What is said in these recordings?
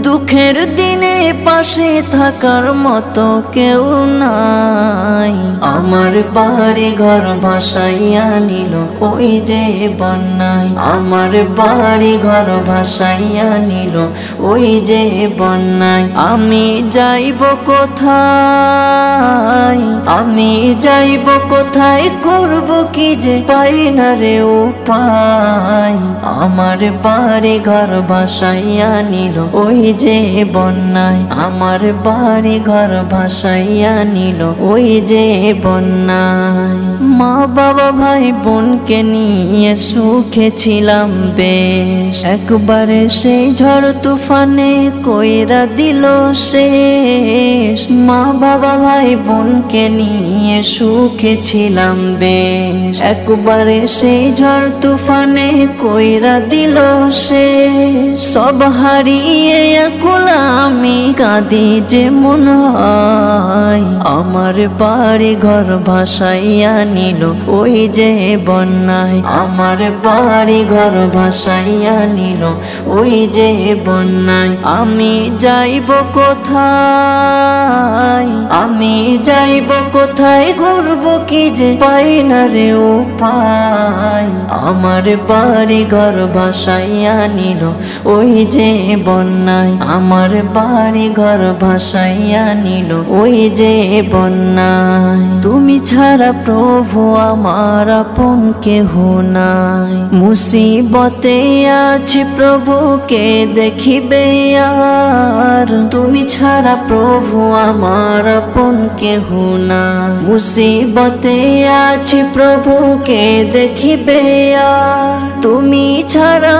দুঃখের দিনে পাশে থাকার মতো কেউ নাই। আমার বাড়ি ঘর ভাসাইয়া নিল ওই যে বন্যায়। আমার বাড়ি ঘর ভাসাইয়া নিল ওই যে বন্যায়। আমি যাইব কোথায়, আমি যাইব কোথায়, করব কি যে পাই না রে উপায়। আমার বাড়ি ঘর ভাসাইয়া নিল ওই যে বন্যায়। আমার বাড়ি ঘর ভাসাইয়া নিল ওই যে বন্যায়। মা বাবা ভাই বোনকে নিয়ে সুখে ছিলাম বেশ, একবারে সেই ঝড় তুফানে কইরা দিল শেষ। মা বাবা ভাই বোনকে নিয়ে সুখে ছিলাম বেশ, একবারে সেই ঝড় তুফানে কইরা দিল শেষ। সব হারিয়ে এখন আমি কাঁদি যে মন হয়। আমার বাড়ি ঘর ভাসাইয়া নিল ওই যে বন্যায়। আমার বাড়ি ঘর ভাসাইয়া নিল ওই যে বন্যায়। আমি যাইব কোথায়, আমি যাইব কোথায়, ঘুরব কি যে পাই না রে উপায়। আমার বাড়ি ঘর ভাসাইয়া নিল ওই যে বন্যায়। আমার বাড়ি ঘর ভাসাইয়া নিল ওই যে বন্যায়। তুমি ছাড়া প্রভু আমার আপন কেহ নাই। মুসিবতে আছি প্রভুকে দেখিবে আর। তুমি ছাড়া প্রভু আমার আপন কেহ নাই। মুসিবতে আছি প্রভুকে দেখিবে আর। তুমি ছাড়া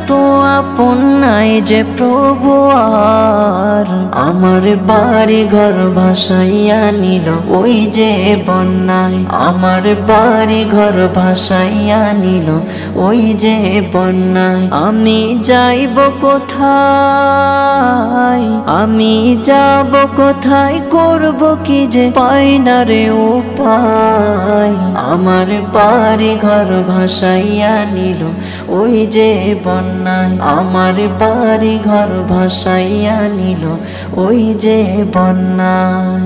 তো আপন নাই যে প্রভু আর। আমার বাড়ি ঘর ভাসাইয়া নিল ওই যে বন্যায়। আমার বাড়ি ঘর ভাসাইয়া নিল ওই যে বন্যায়। আমি যাইব কোথায়, আমি যাব কোথায়, করব কি যে পাই না রে উপায়। আমার বাড়ি ঘর ভাসাইয়া নিল ওই যে বন্যায়। আমার বাড়ি ঘর ভাসাইয়া নিল ওই যে বন্যায়।